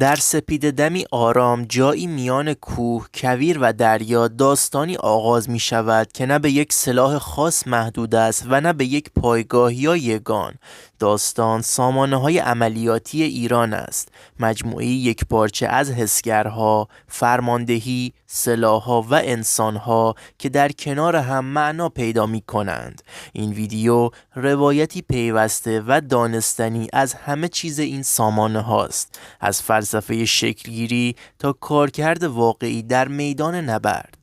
در سپیده دمی آرام جایی میان کوه، کویر و دریا داستانی آغاز می شود که نه به یک سلاح خاص محدود است و نه به یک پایگاه یا یگان. داستان سامانه‌های عملیاتی ایران است، مجموعه‌ای یکپارچه از حسگرها، فرماندهی، سلاح‌ها و انسان‌ها که در کنار هم معنا پیدا می‌کنند. این ویدیو روایتی پیوسته و دانستنی از همه چیز این سامانه هاست، از فلسفه شکلگیری تا کارکرد واقعی در میدان نبرد.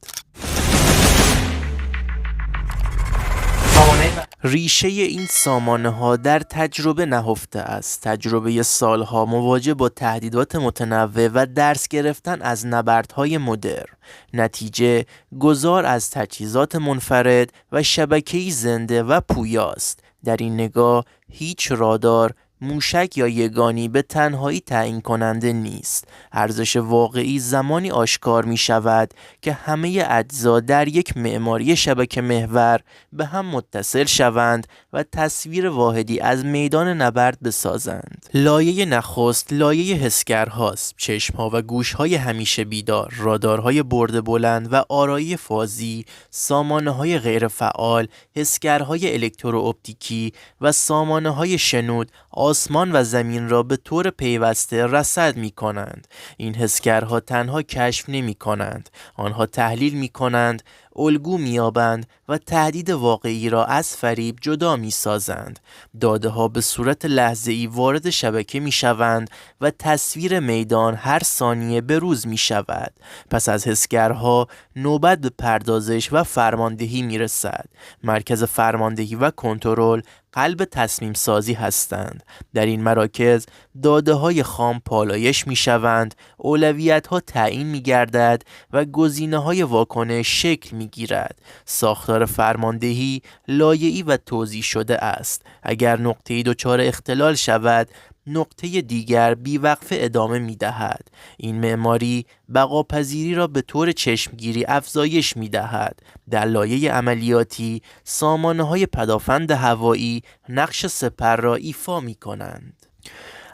ریشه این سامانه ها در تجربه نهفته است، تجربه سالها مواجه با تهدیدات متنوع و درس گرفتن از نبردهای مدرن. نتیجه گذار از تجهیزات منفرد و شبکه‌ای زنده و پویاست. در این نگاه هیچ رادار، موشک یا یگانی به تنهایی تعیین کننده نیست. ارزش واقعی زمانی آشکار می شود که همه اجزا در یک معماری شبکه محور به هم متصل شوند و تصویر واحدی از میدان نبرد بسازند. لایه نخست لایه حسگرهاست، چشمها و گوشهای همیشه بیدار، رادارهای برد بلند و آرایی فازی، سامانه‌های غیر فعال، حسگرهای الکترواپتیکی و سامانه‌های شنود آسمان و زمین را به طور پیوسته رصد می کنند. این حسگرها تنها کشف نمی کنند، آنها تحلیل می کنند، الگو می‌یابند و تهدید واقعی را از فریب جدا می‌سازند. داده‌ها به صورت لحظه‌ای وارد شبکه می‌شوند و تصویر میدان هر ثانیه بروز می‌شود. پس از حسگرها نوبت به پردازش و فرماندهی می‌رسد. مرکز فرماندهی و کنترل قلب تصمیم سازی هستند. در این مراکز داده‌های خام پالایش می‌شوند، اولویت‌ها تعیین می‌گردد و گزینه‌های واکنش شکل می‌گیرد. ساختار فرماندهی لایه‌ای و توزیع شده است. اگر نقطه‌ای دچار اختلال شود، نقطه دیگر بیوقفه ادامه می‌دهد. این معماری بقاپذیری را به طور چشمگیری افزایش می‌دهد. در لایه عملیاتی، سامانه‌های پدافند هوایی نقش سپر را ایفا می‌کنند.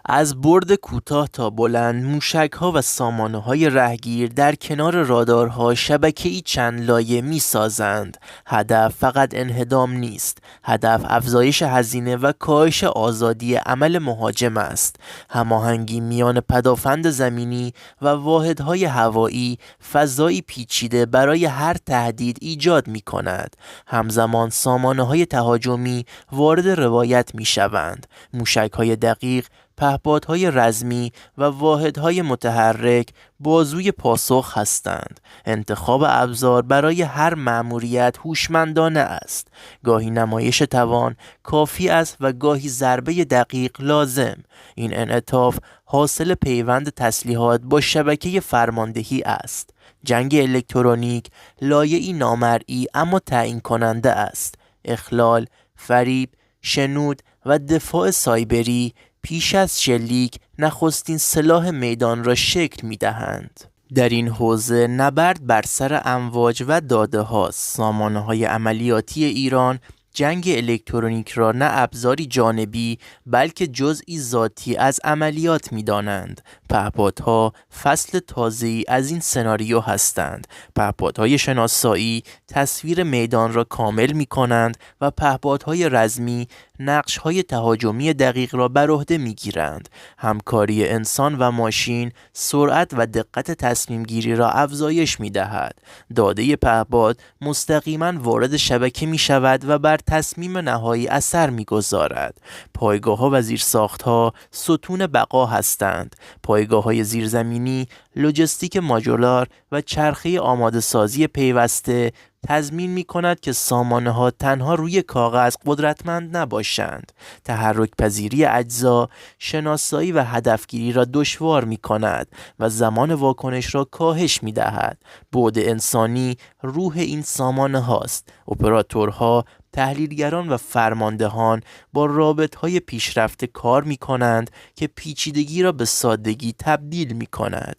از برد کوتاه تا بلند، موشک‌ها و سامانه‌های رهگیر در کنار رادارها شبکه‌ای چند لایه می‌سازند. هدف فقط انهدام نیست، هدف افزایش هزینه و کاهش آزادی عمل مهاجم است. هماهنگی میان پدافند زمینی و واحدهای هوایی فضایی پیچیده برای هر تهدید ایجاد می‌کند. همزمان سامانه‌های تهاجمی وارد روایت می‌شوند. موشک‌های دقیق، پهپادهای رزمی و واحدهای متحرک بازوی پاسخ هستند. انتخاب ابزار برای هر مأموریت هوشمندانه است. گاهی نمایش توان کافی است و گاهی ضربه دقیق لازم. این انعطاف حاصل پیوند تسلیحات با شبکه فرماندهی است. جنگ الکترونیک لایه‌ای نامرئی اما تعیین کننده است. اخلال، فریب، شنود و دفاع سایبری پیش از شلیک نخستین سلاح میدان را شکل می دهند. در این حوزه نبرد بر سر امواج و داده هاست. سامانه های عملیاتی ایران جنگ الکترونیک را نه ابزاری جانبی بلکه جزئی ذاتی از عملیات می دانند. پهپادها فصل تازه‌ای از این سناریو هستند. پهپادهای شناسایی تصویر میدان را کامل می کنند و پهپادهای رزمی نقش‌های تهاجمی دقیق را بر عهده می‌گیرند. همکاری انسان و ماشین سرعت و دقت تصمیم گیری را افزایش می‌دهد. داده پهپاد مستقیما وارد شبکه می‌شود و بر تصمیم نهایی اثر می‌گذارد. پایگاه‌ها و زیرساخت‌ها ستون بقا هستند. پایگاه‌های زیرزمینی، لوجستیک ماژولار و چرخه آماده سازی پیوسته تضمین می کند که سامانه ها تنها روی کاغذ قدرتمند نباشند. تحرک پذیری اجزا، شناسایی و هدفگیری را دشوار می کند و زمان واکنش را کاهش می دهد. بعد انسانی روح این سامانه هاست. اپراتورها، تحلیلگران و فرماندهان با رابطهای پیشرفته کار می کنند که پیچیدگی را به سادگی تبدیل می کند.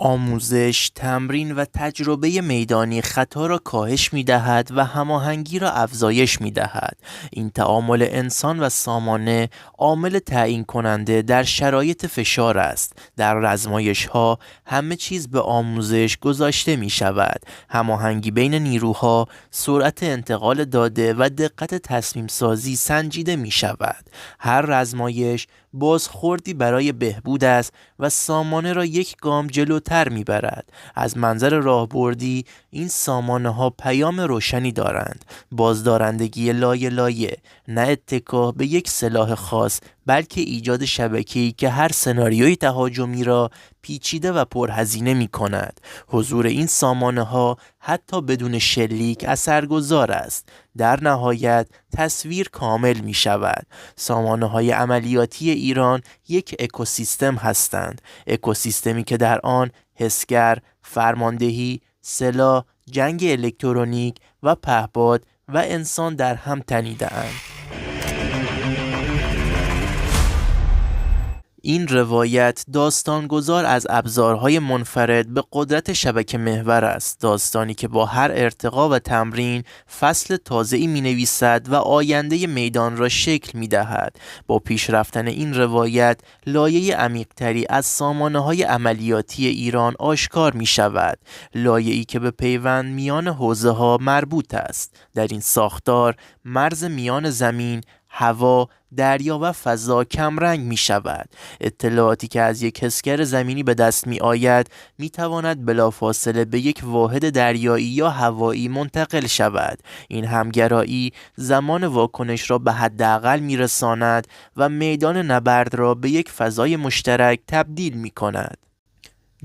آموزش، تمرین و تجربه میدانی خطا را کاهش می‌دهد و هماهنگی را افزایش می‌دهد. این تعامل انسان و سامانه عامل تعیین کننده در شرایط فشار است. در آزمایش‌ها همه چیز به آموزش گذاشته می‌شود. هماهنگی بین نیروها، سرعت انتقال داده و دقت تصمیم سازی سنجیده می‌شود. هر آزمایش بازخوردی برای بهبود است و سامانه را یک گام جلوتر میبرد. از منظر راهبردی این سامانه ها پیام روشنی دارند: بازدارندگی لایه لایه، نه اتکا به یک سلاح خاص، بلکه ایجاد شبکه‌ای که هر سناریوی تهاجمی را پیچیده و پرهزینه می کند. حضور این سامانه ها حتی بدون شلیک اثرگذار است. در نهایت تصویر کامل می شود. سامانه های عملیاتی ایران یک اکوسیستم هستند. اکوسیستمی که در آن حسگر، فرماندهی، سلاح، جنگ الکترونیک و پهپاد و انسان در هم تنیده اند. این روایت داستانگذار از ابزارهای منفرد به قدرت شبکه محور است. داستانی که با هر ارتقا و تمرین فصل تازه‌ای می‌نویسد و آینده میدان را شکل می‌دهد. با پیش رفتن این روایت لایه عمیق‌تری از سامانه‌های عملیاتی ایران آشکار می‌شود. لایه‌ای که به پیوند میان حوزه‌ها مربوط است. در این ساختار مرز میان زمین، هوا، دریا و فضا کمرنگ می شود. اطلاعاتی که از یک حسگر زمینی به دست می آید می تواند بلافاصله به یک واحد دریایی یا هوایی منتقل شود. این همگرایی زمان واکنش را به حداقل می رساند و میدان نبرد را به یک فضای مشترک تبدیل می کند.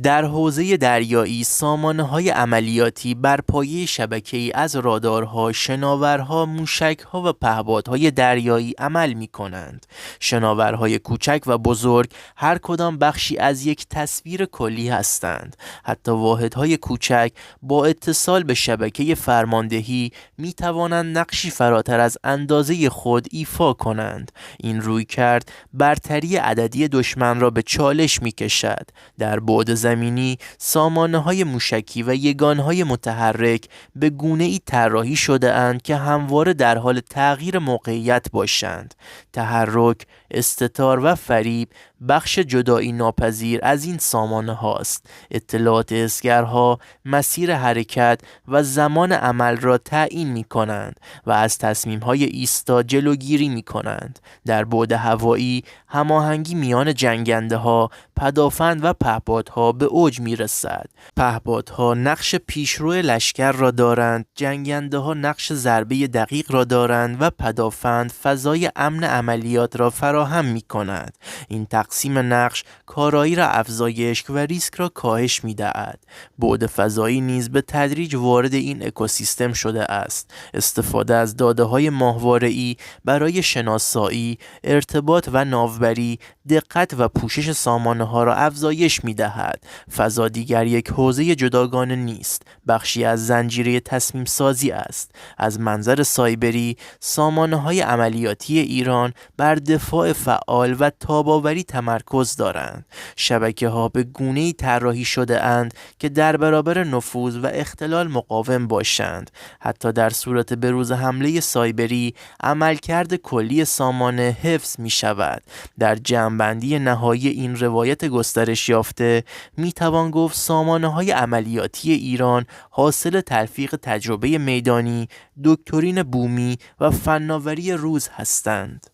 در حوزه دریایی سامانه‌های عملیاتی بر پایه شبکه‌ای از رادارها، شناورها، موشک‌ها و پهپادهای دریایی عمل می‌کنند. شناورهای کوچک و بزرگ هر کدام بخشی از یک تصویر کلی هستند. حتی واحدهای کوچک با اتصال به شبکه فرماندهی می‌توانند نقشی فراتر از اندازه خود ایفا کنند. این رویکرد برتری عددی دشمن را به چالش می‌کشد. در بعد زمینی سامانه‌های موشکی و یگانهای متحرک به گونه‌ای طراحی شده اند که همواره در حال تغییر موقعیت باشند. تحرک، استتار و فریب بخش جدایی ناپذیر از این سامانه هاست. اطلاعات حسگرها مسیر حرکت و زمان عمل را تعیین می کنند و از تصمیم های ایستا جلوگیری می کنند. در بعد هوایی هماهنگی میان جنگنده ها، پدافند و پهپادها به اوج می رسد. پهپادها نقش پیشرو لشکر را دارند، جنگنده ها نقش ضربه دقیق را دارند و پدافند فضای امن عملیات را فراهم می کند. این تقسیم نقش کارایی را افزایش و ریسک را کاهش می دهد. بعد فضایی نیز به تدریج وارد این اکوسیستم شده است. استفاده از داده های ماهواره‌ای برای شناسایی، ارتباط و ناوبری، دقت و پوشش سامانه ها را افزایش می دهد. فضا دیگر یک حوزه جداگانه نیست، بخشی از زنجیره تصمیم سازی است. از منظر سایبری، سامانه های عملیاتی ایران بر دفاع فعال و تاباوری تمرکز دارند. شبکه ها به گونه‌ای طراحی شده اند که در برابر نفوذ و اختلال مقاوم باشند. حتی در صورت بروز حمله سایبری، عملکرد کلی سامانه حفظ می شود. در جمع‌بندی نهایی این روایت گسترش یافته می توان گفت سامانه های عملیاتی ایران حاصل تلفیق تجربه میدانی، دکترین بومی و فناوری روز هستند.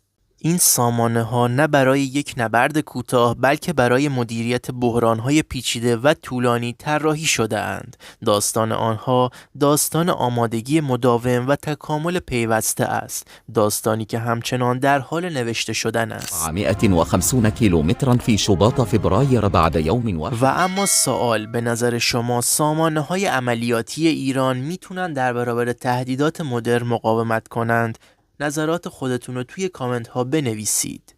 این سامانه ها نه برای یک نبرد کوتاه بلکه برای مدیریت بحران های پیچیده و طولانی طراحی شده اند. داستان آنها داستان آمادگی مداوم و تکامل پیوسته است. داستانی که همچنان در حال نوشته شدن است. 150 کیلومترا فی شباط فبرایر بعد یوم و اما سوال، به نظر شما سامانه های عملیاتی ایران میتونن در برابر تهدیدات مدرن مقاومت کنند؟ نظرات خودتون رو توی کامنت ها بنویسید.